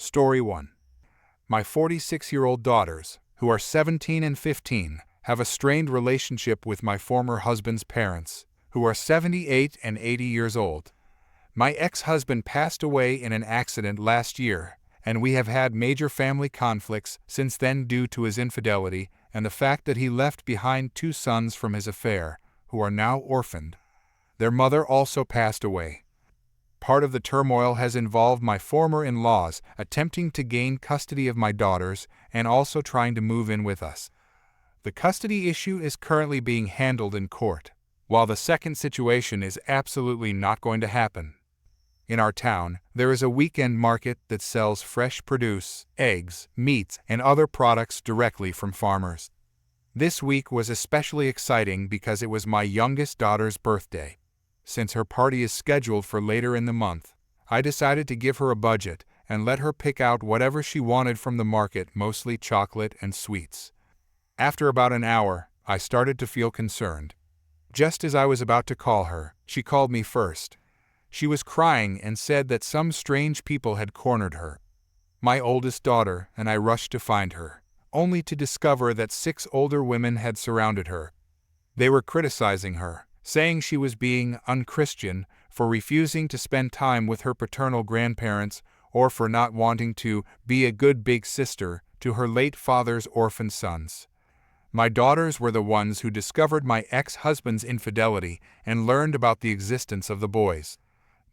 Story 1. My 46-year-old daughters, who are 17 and 15, have a strained relationship with my former husband's parents, who are 78 and 80 years old. My ex-husband passed away in an accident last year, and we have had major family conflicts since then due to his infidelity and the fact that he left behind 2 sons from his affair, who are now orphaned. Their mother also passed away. Part of the turmoil has involved my former in-laws attempting to gain custody of my daughters and also trying to move in with us. The custody issue is currently being handled in court, while the second situation is absolutely not going to happen. In our town, there is a weekend market that sells fresh produce, eggs, meats, and other products directly from farmers. This week was especially exciting because it was my youngest daughter's birthday. Since her party is scheduled for later in the month, I decided to give her a budget and let her pick out whatever she wanted from the market, mostly chocolate and sweets. After about an hour, I started to feel concerned. Just as I was about to call her, she called me first. She was crying and said that some strange people had cornered her. My oldest daughter and I rushed to find her, only to discover that 6 older women had surrounded her. They were criticizing her, saying she was being unchristian for refusing to spend time with her paternal grandparents or for not wanting to be a good big sister to her late father's orphan sons. My daughters were the ones who discovered my ex-husband's infidelity and learned about the existence of the boys.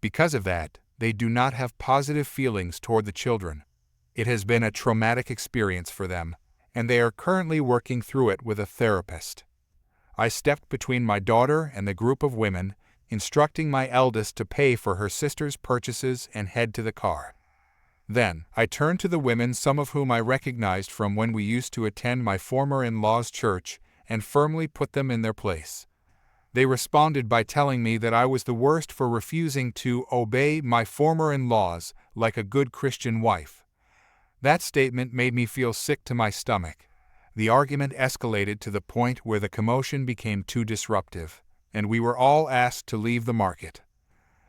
Because of that, they do not have positive feelings toward the children. It has been a traumatic experience for them, and they are currently working through it with a therapist. I stepped between my daughter and the group of women, instructing my eldest to pay for her sister's purchases and head to the car. Then, I turned to the women, some of whom I recognized from when we used to attend my former in-law's church, and firmly put them in their place. They responded by telling me that I was the worst for refusing to obey my former in-laws like a good Christian wife. That statement made me feel sick to my stomach. The argument escalated to the point where the commotion became too disruptive, and we were all asked to leave the market.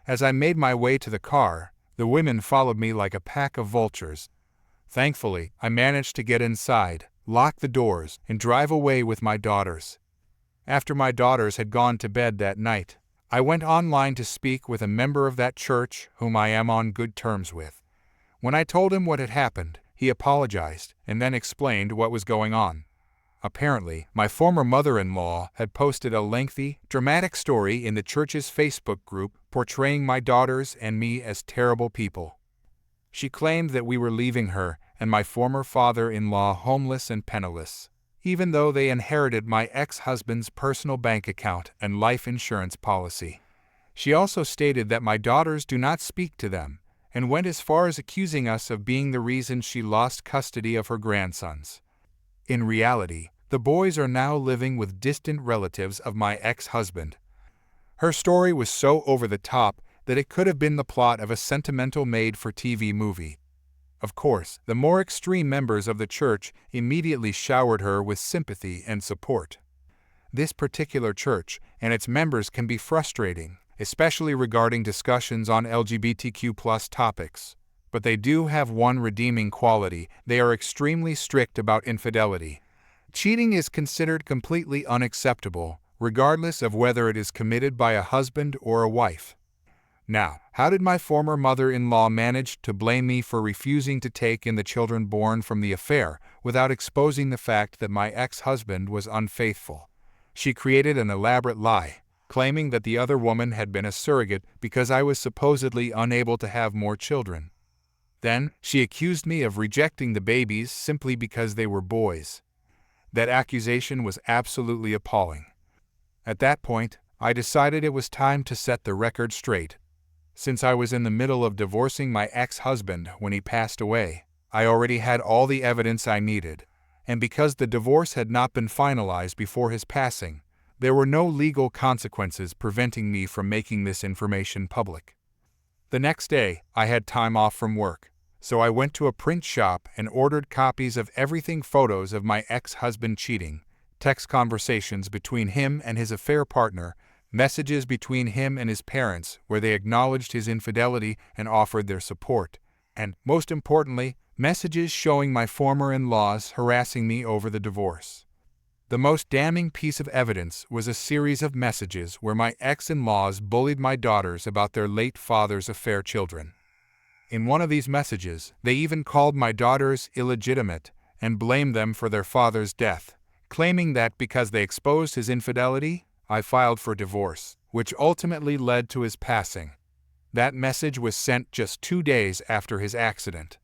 As I made my way to the car, the women followed me like a pack of vultures. Thankfully, I managed to get inside, lock the doors, and drive away with my daughters. After my daughters had gone to bed that night, I went online to speak with a member of that church whom I am on good terms with. When I told him what had happened, he apologized and then explained what was going on. Apparently, my former mother-in-law had posted a lengthy, dramatic story in the church's Facebook group portraying my daughters and me as terrible people. She claimed that we were leaving her and my former father-in-law homeless and penniless, even though they inherited my ex-husband's personal bank account and life insurance policy. She also stated that my daughters do not speak to them, and went as far as accusing us of being the reason she lost custody of her grandsons. In reality, the boys are now living with distant relatives of my ex-husband. Her story was so over the top that it could have been the plot of a sentimental made-for-TV movie. Of course, the more extreme members of the church immediately showered her with sympathy and support. This particular church and its members can be frustrating, especially regarding discussions on LGBTQ+ topics. But they do have one redeeming quality: they are extremely strict about infidelity. Cheating is considered completely unacceptable, regardless of whether it is committed by a husband or a wife. Now, how did my former mother-in-law manage to blame me for refusing to take in the children born from the affair without exposing the fact that my ex-husband was unfaithful? She created an elaborate lie, claiming that the other woman had been a surrogate because I was supposedly unable to have more children. Then, she accused me of rejecting the babies simply because they were boys. That accusation was absolutely appalling. At that point, I decided it was time to set the record straight. Since I was in the middle of divorcing my ex-husband when he passed away, I already had all the evidence I needed, and because the divorce had not been finalized before his passing, there were no legal consequences preventing me from making this information public. The next day, I had time off from work, so I went to a print shop and ordered copies of everything: photos of my ex-husband cheating, text conversations between him and his affair partner, messages between him and his parents where they acknowledged his infidelity and offered their support, and, most importantly, messages showing my former in-laws harassing me over the divorce. The most damning piece of evidence was a series of messages where my ex-in-laws bullied my daughters about their late father's affair children. In one of these messages, they even called my daughters illegitimate and blamed them for their father's death, claiming that because they exposed his infidelity, I filed for divorce, which ultimately led to his passing. That message was sent just 2 days after his accident.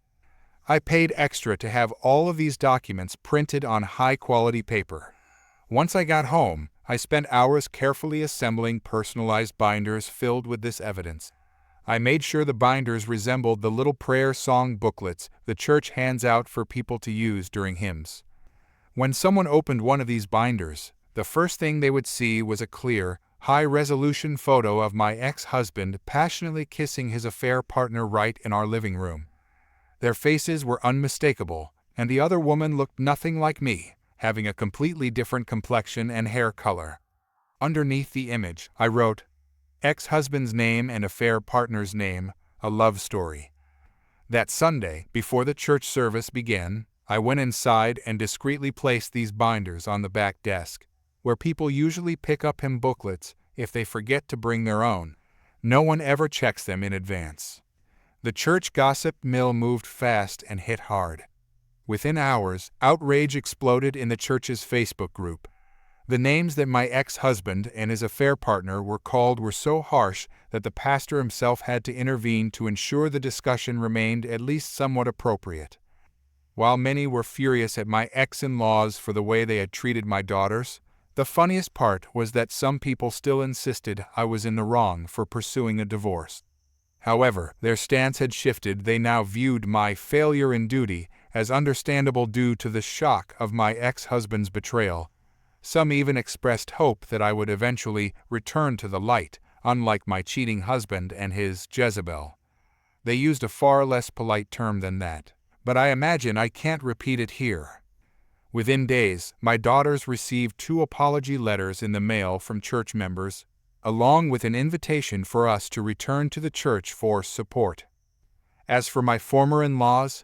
I paid extra to have all of these documents printed on high-quality paper. Once I got home, I spent hours carefully assembling personalized binders filled with this evidence. I made sure the binders resembled the little prayer song booklets the church hands out for people to use during hymns. When someone opened one of these binders, the first thing they would see was a clear, high-resolution photo of my ex-husband passionately kissing his affair partner right in our living room. Their faces were unmistakable, and the other woman looked nothing like me, having a completely different complexion and hair color. Underneath the image, I wrote, "Ex-husband's name and affair partner's name, a love story." That Sunday, before the church service began, I went inside and discreetly placed these binders on the back desk, where people usually pick up hymn booklets if they forget to bring their own. No one ever checks them in advance. The church gossip mill moved fast and hit hard. Within hours, outrage exploded in the church's Facebook group. The names that my ex-husband and his affair partner were called were so harsh that the pastor himself had to intervene to ensure the discussion remained at least somewhat appropriate. While many were furious at my ex-in-laws for the way they had treated my daughters, the funniest part was that some people still insisted I was in the wrong for pursuing a divorce. However, their stance had shifted. They now viewed my failure in duty as understandable due to the shock of my ex-husband's betrayal. Some even expressed hope that I would eventually return to the light, unlike my cheating husband and his Jezebel. They used a far less polite term than that, but I imagine I can't repeat it here. Within days, my daughters received 2 apology letters in the mail from church members, along with an invitation for us to return to the church for support. As for my former in-laws,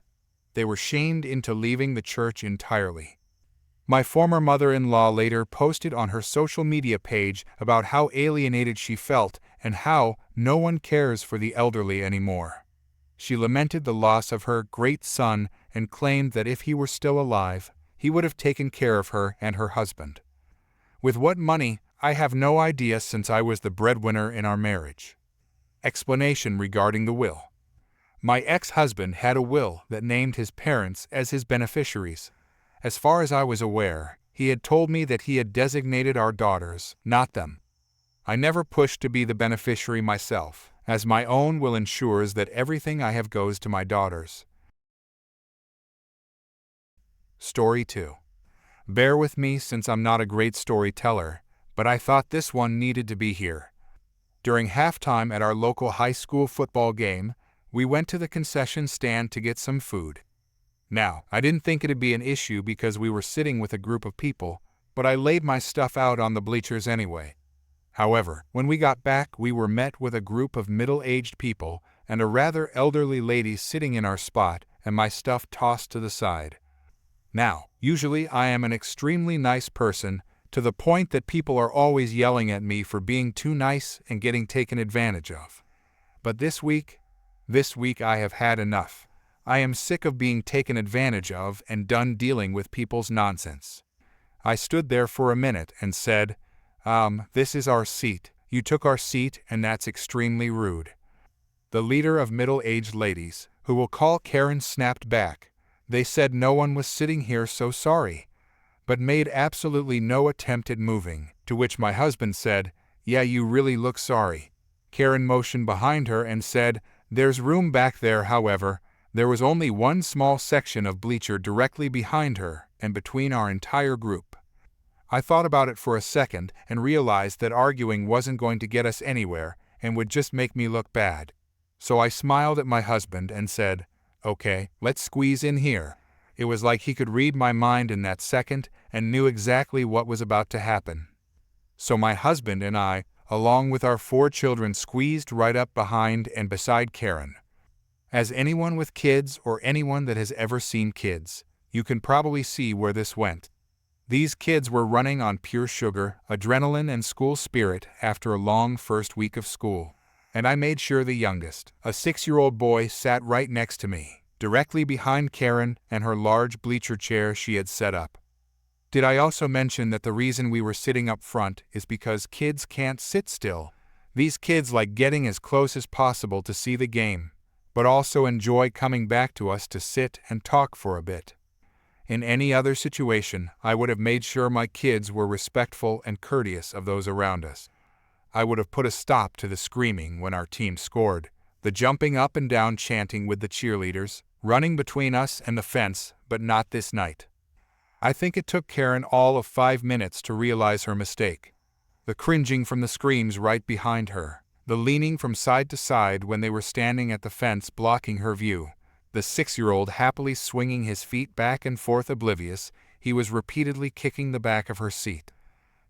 they were shamed into leaving the church entirely. My former mother-in-law later posted on her social media page about how alienated she felt and how no one cares for the elderly anymore. She lamented the loss of her great son and claimed that if he were still alive, he would have taken care of her and her husband. With what money, I have no idea, since I was the breadwinner in our marriage. Explanation regarding the will. My ex-husband had a will that named his parents as his beneficiaries. As far as I was aware, he had told me that he had designated our daughters, not them. I never pushed to be the beneficiary myself, as my own will ensures that everything I have goes to my daughters. Story 2. Bear with me since I'm not a great storyteller, but I thought this one needed to be here. During halftime at our local high school football game, we went to the concession stand to get some food. Now, I didn't think it'd be an issue because we were sitting with a group of people, but I laid my stuff out on the bleachers anyway. However, when we got back, we were met with a group of middle-aged people and a rather elderly lady sitting in our spot and my stuff tossed to the side. Now, usually I am an extremely nice person, to the point that people are always yelling at me for being too nice and getting taken advantage of. But this week I have had enough. I am sick of being taken advantage of and done dealing with people's nonsense. I stood there for a minute and said, "This is our seat. You took our seat and that's extremely rude." The leader of middle-aged ladies, who we'll call Karen, snapped back. They said no one was sitting here, so sorry, but made absolutely no attempt at moving, to which my husband said, "Yeah, you really look sorry." Karen motioned behind her and said, "There's room back there." However, there was only one small section of bleacher directly behind her and between our entire group. I thought about it for a second and realized that arguing wasn't going to get us anywhere and would just make me look bad. So I smiled at my husband and said, "Okay, let's squeeze in here." It was like he could read my mind in that second and knew exactly what was about to happen. So my husband and I, along with our 4 children, squeezed right up behind and beside Karen. As anyone with kids or anyone that has ever seen kids, you can probably see where this went. These kids were running on pure sugar, adrenaline, and school spirit after a long first week of school. And I made sure the youngest, a 6-year-old boy, sat right next to me, directly behind Karen and her large bleacher chair she had set up. Did I also mention that the reason we were sitting up front is because kids can't sit still? These kids like getting as close as possible to see the game, but also enjoy coming back to us to sit and talk for a bit. In any other situation, I would have made sure my kids were respectful and courteous of those around us. I would have put a stop to the screaming when our team scored, the jumping up and down chanting with the cheerleaders, running between us and the fence, but not this night. I think it took Karen all of 5 minutes to realize her mistake. The cringing from the screams right behind her, the leaning from side to side when they were standing at the fence blocking her view, the 6-year-old happily swinging his feet back and forth oblivious he was repeatedly kicking the back of her seat.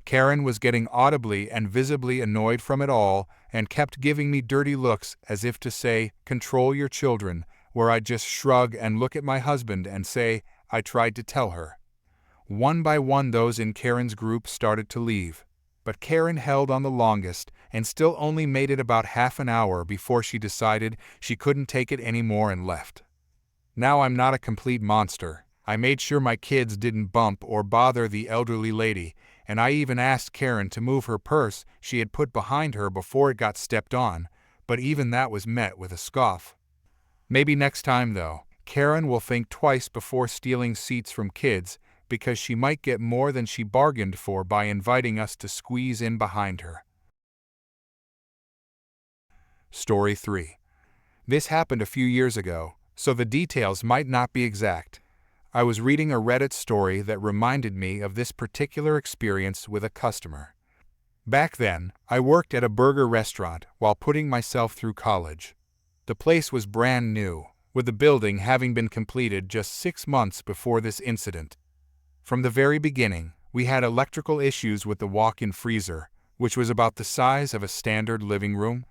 Karen was getting audibly and visibly annoyed from it all and kept giving me dirty looks as if to say, "Control your children," where I'd just shrug and look at my husband and say, "I tried to tell her." One by one those in Karen's group started to leave, but Karen held on the longest and still only made it about half an hour before she decided she couldn't take it anymore and left. Now I'm not a complete monster. I made sure my kids didn't bump or bother the elderly lady, and I even asked Karen to move her purse she had put behind her before it got stepped on, but even that was met with a scoff. Maybe next time, though, Karen will think twice before stealing seats from kids, because she might get more than she bargained for by inviting us to squeeze in behind her. Story 3. This happened a few years ago, so the details might not be exact. I was reading a Reddit story that reminded me of this particular experience with a customer. Back then, I worked at a burger restaurant while putting myself through college. The place was brand new, with the building having been completed just 6 months before this incident. From the very beginning, we had electrical issues with the walk-in freezer, which was about the size of a standard living room.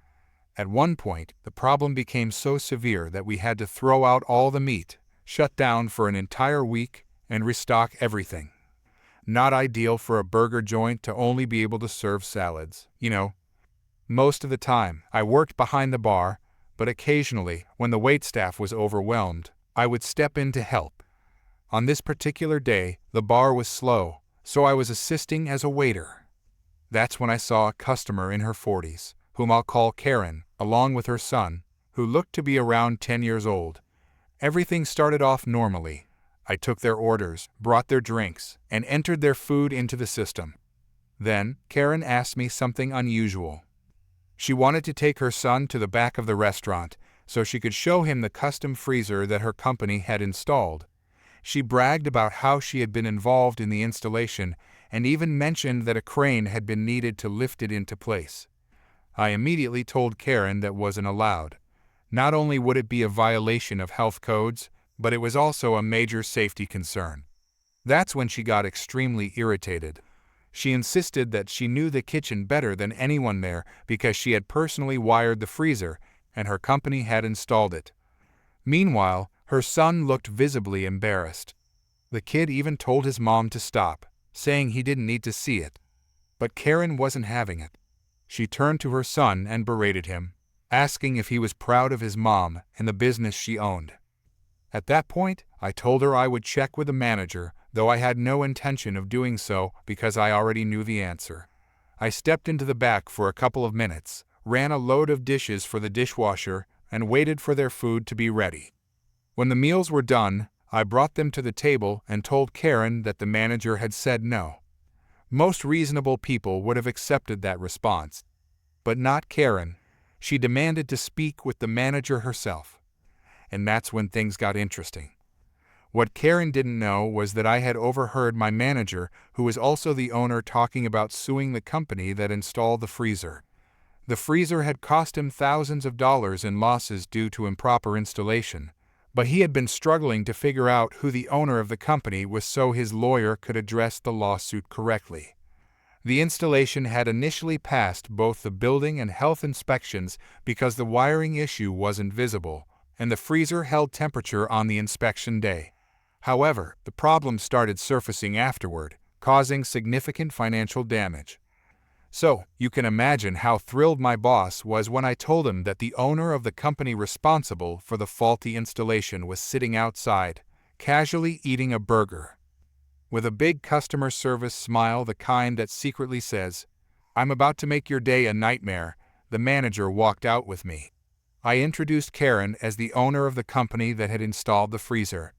At one point, the problem became so severe that we had to throw out all the meat, shut down for an entire week, and restock everything. Not ideal for a burger joint to only be able to serve salads, you know. Most of the time, I worked behind the bar, but occasionally, when the waitstaff was overwhelmed, I would step in to help. On this particular day, the bar was slow, so I was assisting as a waiter. That's when I saw a customer in her 40s, whom I'll call Karen, along with her son, who looked to be around 10 years old. Everything started off normally. I took their orders, brought their drinks, and entered their food into the system. Then, Karen asked me something unusual. She wanted to take her son to the back of the restaurant so she could show him the custom freezer that her company had installed. She bragged about how she had been involved in the installation and even mentioned that a crane had been needed to lift it into place. I immediately told Karen that wasn't allowed. Not only would it be a violation of health codes, but it was also a major safety concern. That's when she got extremely irritated. She insisted that she knew the kitchen better than anyone there because she had personally wired the freezer and her company had installed it. Meanwhile, her son looked visibly embarrassed. The kid even told his mom to stop, saying he didn't need to see it. But Karen wasn't having it. She turned to her son and berated him, asking if he was proud of his mom and the business she owned. At that point, I told her I would check with the manager, though I had no intention of doing so because I already knew the answer. I stepped into the back for a couple of minutes, ran a load of dishes for the dishwasher, and waited for their food to be ready. When the meals were done, I brought them to the table and told Karen that the manager had said no. Most reasonable people would have accepted that response. But not Karen. She demanded to speak with the manager herself. And that's when things got interesting. What Karen didn't know was that I had overheard my manager, who was also the owner, talking about suing the company that installed the freezer. The freezer had cost him thousands of dollars in losses due to improper installation, but he had been struggling to figure out who the owner of the company was so his lawyer could address the lawsuit correctly. The installation had initially passed both the building and health inspections because the wiring issue wasn't visible, and the freezer held temperature on the inspection day. However, the problem started surfacing afterward, causing significant financial damage. So, you can imagine how thrilled my boss was when I told him that the owner of the company responsible for the faulty installation was sitting outside, casually eating a burger. With a big customer service smile, the kind that secretly says, "I'm about to make your day a nightmare," the manager walked out with me. I introduced Karen as the owner of the company that had installed the freezer.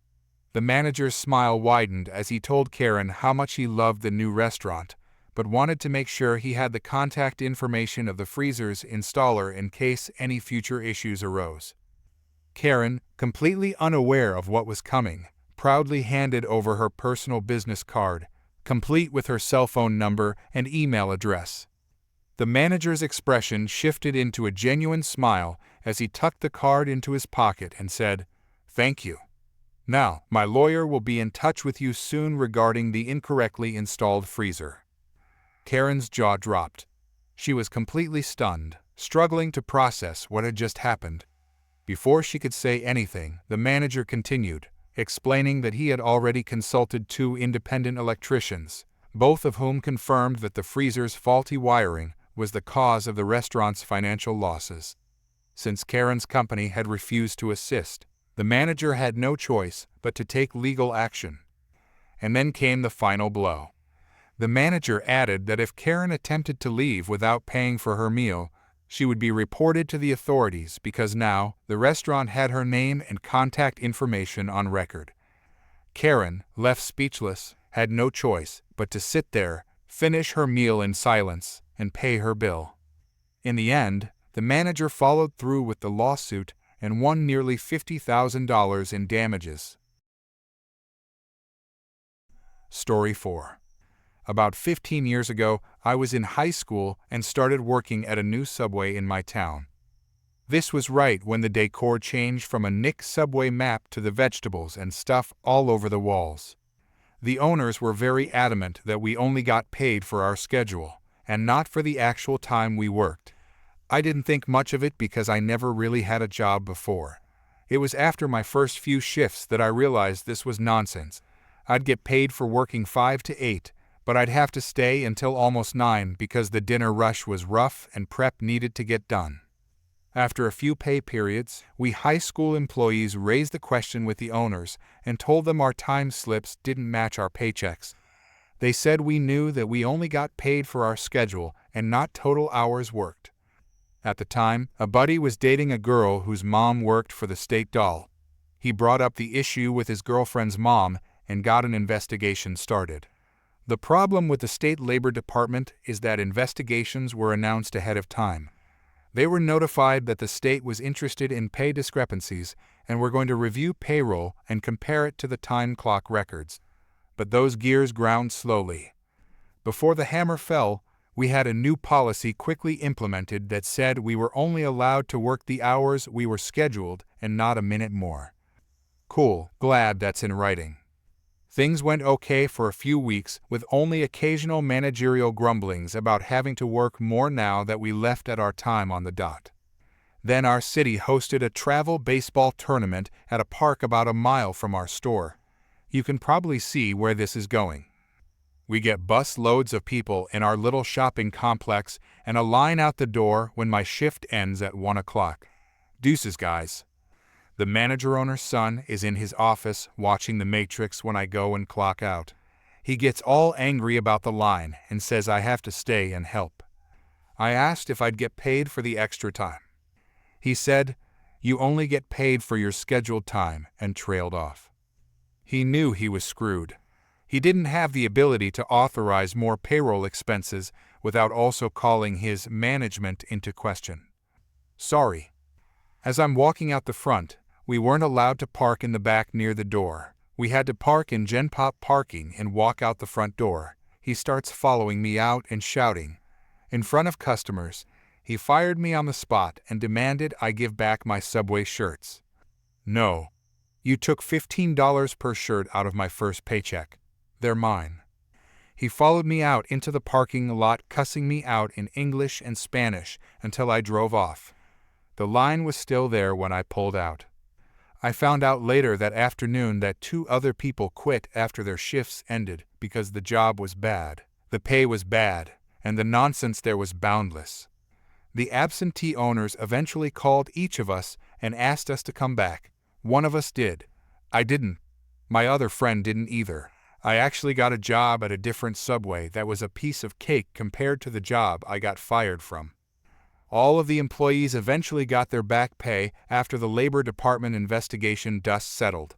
The manager's smile widened as he told Karen how much he loved the new restaurant, but wanted to make sure he had the contact information of the freezer's installer in case any future issues arose. Karen, completely unaware of what was coming, proudly handed over her personal business card, complete with her cell phone number and email address. The manager's expression shifted into a genuine smile as he tucked the card into his pocket and said, "Thank you. Now, my lawyer will be in touch with you soon regarding the incorrectly installed freezer." Karen's jaw dropped. She was completely stunned, struggling to process what had just happened. Before she could say anything, the manager continued, explaining that he had already consulted 2 independent electricians, both of whom confirmed that the freezer's faulty wiring was the cause of the restaurant's financial losses. Since Karen's company had refused to assist, the manager had no choice but to take legal action. And then came the final blow. The manager added that if Karen attempted to leave without paying for her meal, she would be reported to the authorities because now the restaurant had her name and contact information on record. Karen, left speechless, had no choice but to sit there, finish her meal in silence, and pay her bill. In the end, the manager followed through with the lawsuit and won nearly $50,000 in damages. Story 4. About 15 years ago, I was in high school and started working at a new Subway in my town. This was right when the decor changed from a Nick Subway map to the vegetables and stuff all over the walls. The owners were very adamant that we only got paid for our schedule, and not for the actual time we worked. I didn't think much of it because I never really had a job before. It was after my first few shifts that I realized this was nonsense. I'd get paid for working 5 to 8, but I'd have to stay until almost 9 because the dinner rush was rough and prep needed to get done. After a few pay periods, we high school employees raised the question with the owners and told them our time slips didn't match our paychecks. They said we knew that we only got paid for our schedule and not total hours worked. At the time, a buddy was dating a girl whose mom worked for the state doll. He brought up the issue with his girlfriend's mom and got an investigation started. The problem with the state labor department is that investigations were announced ahead of time. They were notified that the state was interested in pay discrepancies and were going to review payroll and compare it to the time clock records. But those gears ground slowly. Before the hammer fell, we had a new policy quickly implemented that said we were only allowed to work the hours we were scheduled and not a minute more. Cool, glad that's in writing. Things went okay for a few weeks, with only occasional managerial grumblings about having to work more now that we left at our time on the dot. Then our city hosted a travel baseball tournament at a park about a mile from our store. You can probably see where this is going. We get bus loads of people in our little shopping complex and a line out the door when my shift ends at 1 o'clock. Deuces, guys. The manager-owner's son is in his office watching The Matrix when I go and clock out. He gets all angry about the line and says I have to stay and help. I asked if I'd get paid for the extra time. He said, "You only get paid for your scheduled time," and trailed off. He knew he was screwed. He didn't have the ability to authorize more payroll expenses without also calling his management into question. Sorry. As I'm walking out the front, we weren't allowed to park in the back near the door. We had to park in Gen Pop parking and walk out the front door. He starts following me out and shouting. In front of customers, he fired me on the spot and demanded I give back my Subway shirts. No. You took $15 per shirt out of my first paycheck. They're mine. He followed me out into the parking lot, cussing me out in English and Spanish until I drove off. The line was still there when I pulled out. I found out later that afternoon that 2 other people quit after their shifts ended because the job was bad, the pay was bad, and the nonsense there was boundless. The absentee owners eventually called each of us and asked us to come back. One of us did. I didn't. My other friend didn't either. I actually got a job at a different Subway that was a piece of cake compared to the job I got fired from. All of the employees eventually got their back pay after the Labor Department investigation dust settled.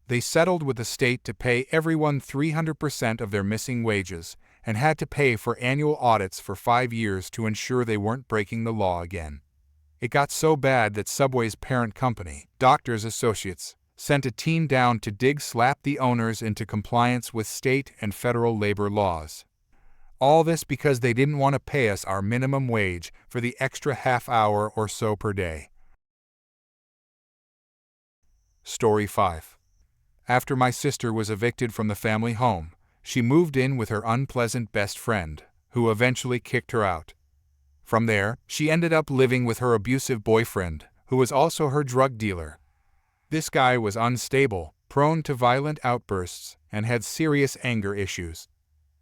They settled with the state to pay everyone 300% of their missing wages and had to pay for annual audits for 5 years to ensure they weren't breaking the law again. It got so bad that Subway's parent company, Doctors Associates, sent a team down to slap the owners into compliance with state and federal labor laws. All this because they didn't want to pay us our minimum wage for the extra half hour or so per day. Story 5. After my sister was evicted from the family home, she moved in with her unpleasant best friend, who eventually kicked her out. From there, she ended up living with her abusive boyfriend, who was also her drug dealer. This guy was unstable, prone to violent outbursts, and had serious anger issues.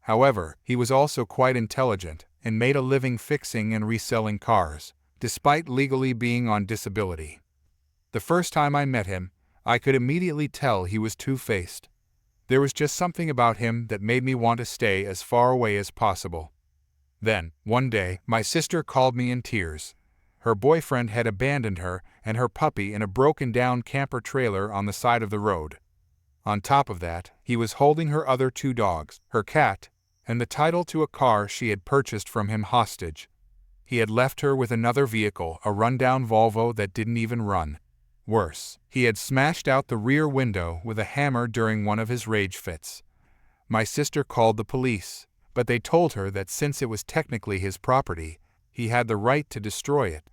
However, he was also quite intelligent and made a living fixing and reselling cars, despite legally being on disability. The first time I met him, I could immediately tell he was two-faced. There was just something about him that made me want to stay as far away as possible. Then, one day, my sister called me in tears. Her boyfriend had abandoned her and her puppy in a broken-down camper trailer on the side of the road. On top of that, he was holding her other 2 dogs, her cat, and the title to a car she had purchased from him hostage. He had left her with another vehicle, a rundown Volvo that didn't even run. Worse, he had smashed out the rear window with a hammer during one of his rage fits. My sister called the police, but they told her that since it was technically his property, he had the right to destroy it.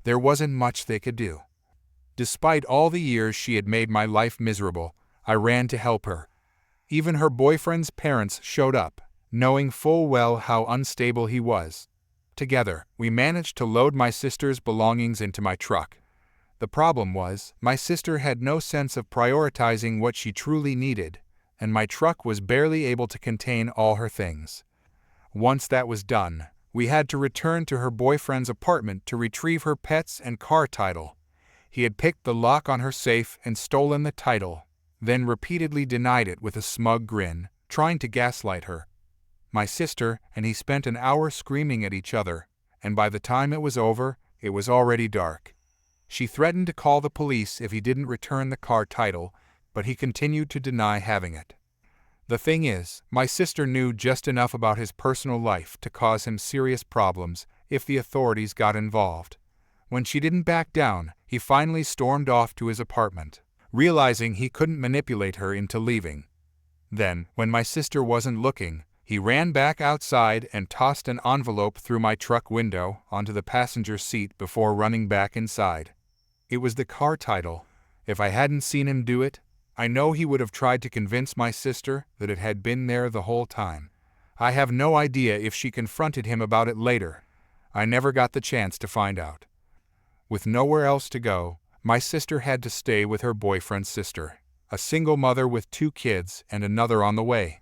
There wasn't much they could do. Despite all the years she had made my life miserable, I ran to help her. Even her boyfriend's parents showed up, knowing full well how unstable he was. Together, we managed to load my sister's belongings into my truck. The problem was, my sister had no sense of prioritizing what she truly needed, and my truck was barely able to contain all her things. Once that was done, we had to return to her boyfriend's apartment to retrieve her pets and car title. He had picked the lock on her safe and stolen the title, then repeatedly denied it with a smug grin, trying to gaslight her. My sister and he spent an hour screaming at each other, and by the time it was over, it was already dark. She threatened to call the police if he didn't return the car title, but he continued to deny having it. The thing is, my sister knew just enough about his personal life to cause him serious problems if the authorities got involved. When she didn't back down, he finally stormed off to his apartment, realizing he couldn't manipulate her into leaving. Then, when my sister wasn't looking, he ran back outside and tossed an envelope through my truck window onto the passenger seat before running back inside. It was the car title. If I hadn't seen him do it, I know he would have tried to convince my sister that it had been there the whole time. I have no idea if she confronted him about it later. I never got the chance to find out. With nowhere else to go, my sister had to stay with her boyfriend's sister, a single mother with 2 kids and another on the way.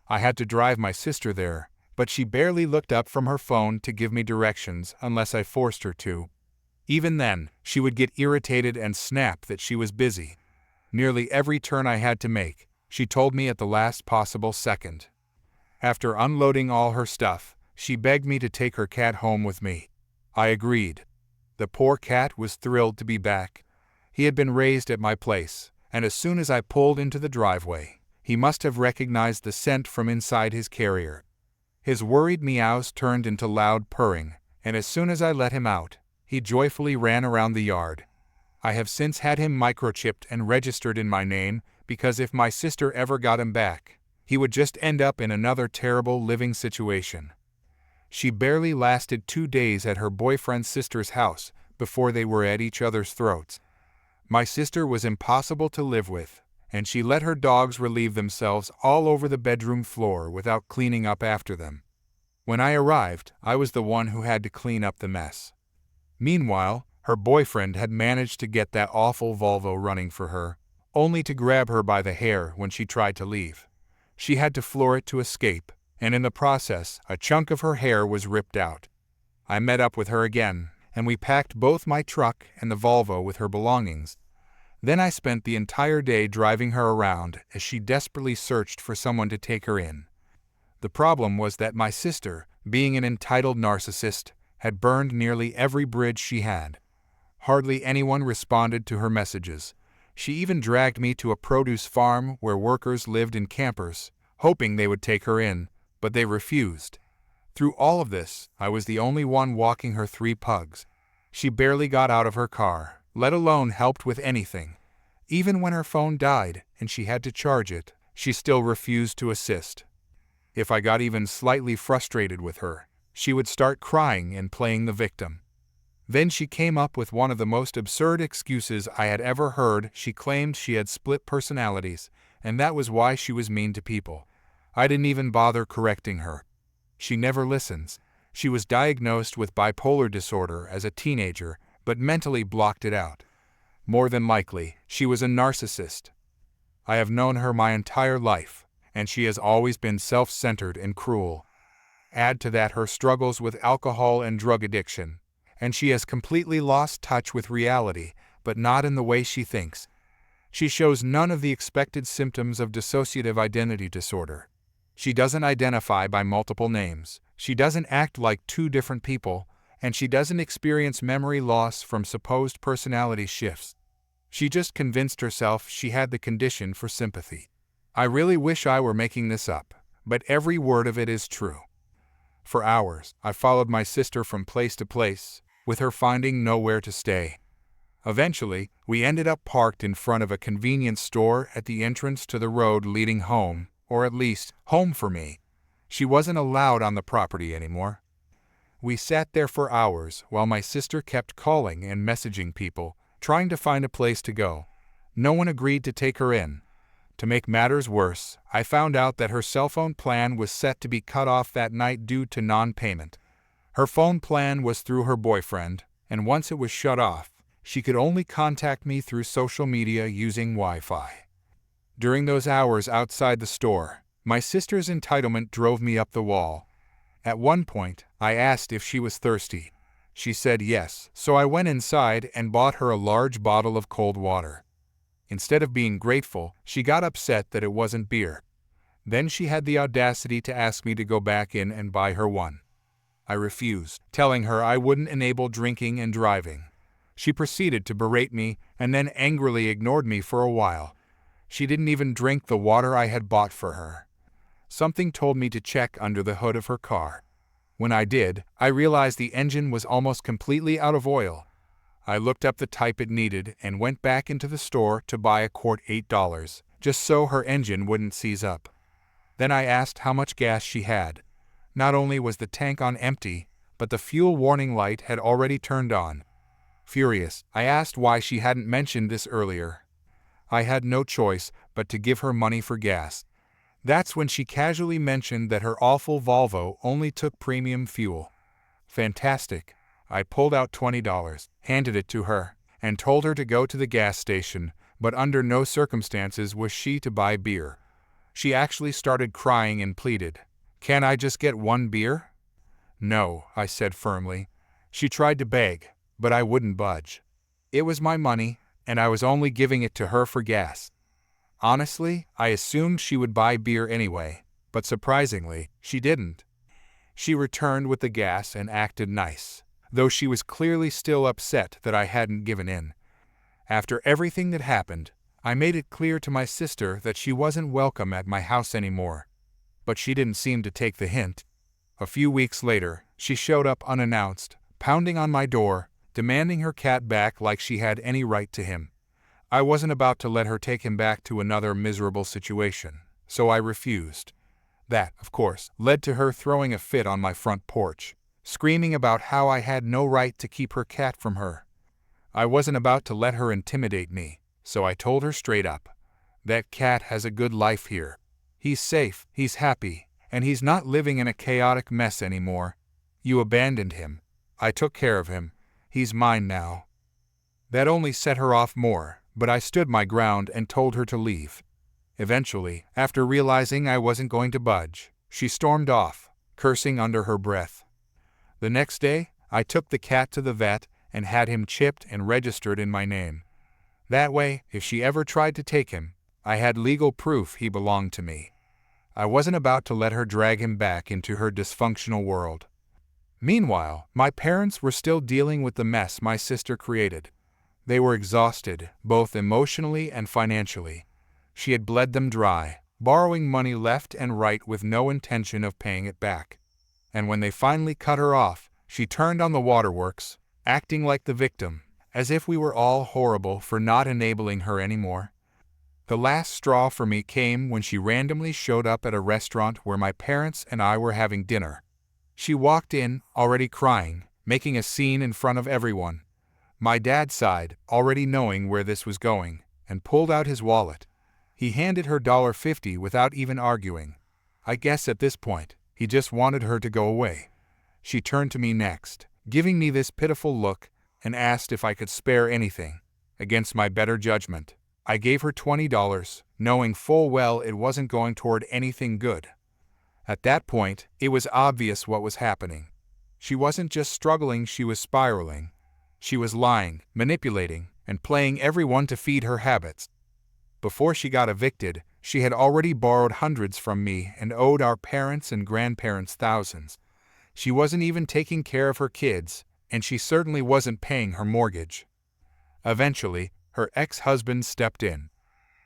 I had to drive my sister there, but she barely looked up from her phone to give me directions unless I forced her to. Even then, she would get irritated and snap that she was busy. Nearly every turn I had to make, she told me at the last possible second. After unloading all her stuff, she begged me to take her cat home with me. I agreed. The poor cat was thrilled to be back. He had been raised at my place, and as soon as I pulled into the driveway, he must have recognized the scent from inside his carrier. His worried meows turned into loud purring, and as soon as I let him out, he joyfully ran around the yard. I have since had him microchipped and registered in my name because if my sister ever got him back, he would just end up in another terrible living situation. She barely lasted 2 days at her boyfriend's sister's house before they were at each other's throats. My sister was impossible to live with, and she let her dogs relieve themselves all over the bedroom floor without cleaning up after them. When I arrived, I was the one who had to clean up the mess. Meanwhile, Her boyfriend had managed to get that awful Volvo running for her, only to grab her by the hair when she tried to leave. She had to floor it to escape, and in the process, a chunk of her hair was ripped out. I met up with her again, and we packed both my truck and the Volvo with her belongings. Then I spent the entire day driving her around as she desperately searched for someone to take her in. The problem was that my sister, being an entitled narcissist, had burned nearly every bridge she had. Hardly anyone responded to her messages. She even dragged me to a produce farm where workers lived in campers, hoping they would take her in, but they refused. Through all of this, I was the only one walking her 3 pugs. She barely got out of her car, let alone helped with anything. Even when her phone died and she had to charge it, she still refused to assist. If I got even slightly frustrated with her, she would start crying and playing the victim. Then she came up with one of the most absurd excuses I had ever heard. She claimed she had split personalities, and that was why she was mean to people. I didn't even bother correcting her. She never listens. She was diagnosed with bipolar disorder as a teenager, but mentally blocked it out. More than likely, she was a narcissist. I have known her my entire life, and she has always been self-centered and cruel. Add to that her struggles with alcohol and drug addiction, and she has completely lost touch with reality, but not in the way she thinks. She shows none of the expected symptoms of dissociative identity disorder. She doesn't identify by multiple names, she doesn't act like 2 different people, and she doesn't experience memory loss from supposed personality shifts. She just convinced herself she had the condition for sympathy. I really wish I were making this up, but every word of it is true. For hours, I followed my sister from place to place, with her finding nowhere to stay. Eventually, we ended up parked in front of a convenience store at the entrance to the road leading home, or at least, home for me. She wasn't allowed on the property anymore. We sat there for hours while my sister kept calling and messaging people, trying to find a place to go. No one agreed to take her in. To make matters worse, I found out that her cell phone plan was set to be cut off that night due to non-payment. Her phone plan was through her boyfriend, and once it was shut off, she could only contact me through social media using Wi-Fi. During those hours outside the store, my sister's entitlement drove me up the wall. At one point, I asked if she was thirsty. She said yes, so I went inside and bought her a large bottle of cold water. Instead of being grateful, she got upset that it wasn't beer. Then she had the audacity to ask me to go back in and buy her one. I refused, telling her I wouldn't enable drinking and driving. She proceeded to berate me and then angrily ignored me for a while. She didn't even drink the water I had bought for her. Something told me to check under the hood of her car. When I did, I realized the engine was almost completely out of oil. I looked up the type it needed and went back into the store to buy a quart $8, just so her engine wouldn't seize up. Then I asked how much gas she had. Not only was the tank on empty, but the fuel warning light had already turned on. Furious, I asked why she hadn't mentioned this earlier. I had no choice but to give her money for gas. That's when she casually mentioned that her awful Volvo only took premium fuel. Fantastic. I pulled out $20, handed it to her, and told her to go to the gas station, but under no circumstances was she to buy beer. She actually started crying and pleaded, "Can I just get 1 beer?" "No," I said firmly. She tried to beg, but I wouldn't budge. It was my money, and I was only giving it to her for gas. Honestly, I assumed she would buy beer anyway, but surprisingly, she didn't. She returned with the gas and acted nice, though she was clearly still upset that I hadn't given in. After everything that happened, I made it clear to my sister that she wasn't welcome at my house anymore. But she didn't seem to take the hint. A few weeks later, she showed up unannounced, pounding on my door, demanding her cat back like she had any right to him. I wasn't about to let her take him back to another miserable situation, so I refused. That, of course, led to her throwing a fit on my front porch, screaming about how I had no right to keep her cat from her. I wasn't about to let her intimidate me, so I told her straight up, "That cat has a good life here. He's safe, he's happy, and he's not living in a chaotic mess anymore. You abandoned him. I took care of him. He's mine now. That only set her off more, but I stood my ground and told her to leave. Eventually, after realizing I wasn't going to budge, she stormed off, cursing under her breath. The next day, I took the cat to the vet and had him chipped and registered in my name. That way, if she ever tried to take him, I had legal proof he belonged to me. I wasn't about to let her drag him back into her dysfunctional world. Meanwhile, my parents were still dealing with the mess my sister created. They were exhausted, both emotionally and financially. She had bled them dry, borrowing money left and right with no intention of paying it back. And when they finally cut her off, she turned on the waterworks, acting like the victim, as if we were all horrible for not enabling her anymore. The last straw for me came when she randomly showed up at a restaurant where my parents and I were having dinner. She walked in, already crying, making a scene in front of everyone. My dad sighed, already knowing where this was going, and pulled out his wallet. He handed her $50 without even arguing. I guess at this point, he just wanted her to go away. She turned to me next, giving me this pitiful look, and asked if I could spare anything. Against my better judgment, I gave her $20, knowing full well it wasn't going toward anything good. At that point, it was obvious what was happening. She wasn't just struggling, she was spiraling. She was lying, manipulating, and playing everyone to feed her habits. Before she got evicted, she had already borrowed hundreds from me and owed our parents and grandparents thousands. She wasn't even taking care of her kids, and she certainly wasn't paying her mortgage. Eventually, her ex-husband stepped in.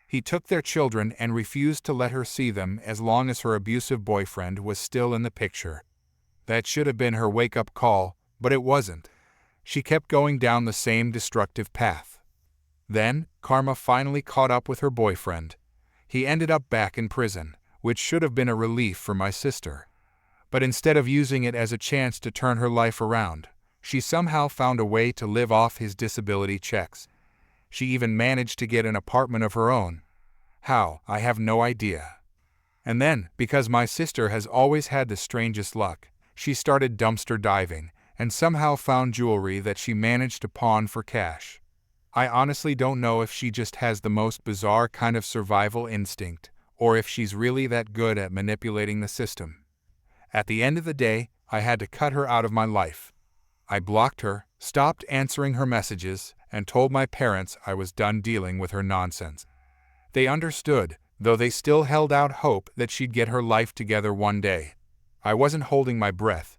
He took their children and refused to let her see them as long as her abusive boyfriend was still in the picture. That should have been her wake-up call, but it wasn't. She kept going down the same destructive path. Then, karma finally caught up with her boyfriend. He ended up back in prison, which should have been a relief for my sister. But instead of using it as a chance to turn her life around, she somehow found a way to live off his disability checks. She even managed to get an apartment of her own. How, I have no idea. And then, because my sister has always had the strangest luck, she started dumpster diving and somehow found jewelry that she managed to pawn for cash. I honestly don't know if she just has the most bizarre kind of survival instinct, or if she's really that good at manipulating the system. At the end of the day, I had to cut her out of my life. I blocked her, stopped answering her messages, and told my parents I was done dealing with her nonsense. They understood, though they still held out hope that she'd get her life together one day. I wasn't holding my breath.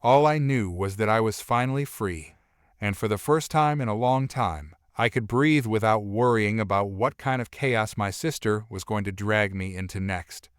All I knew was that I was finally free, and for the first time in a long time, I could breathe without worrying about what kind of chaos my sister was going to drag me into next.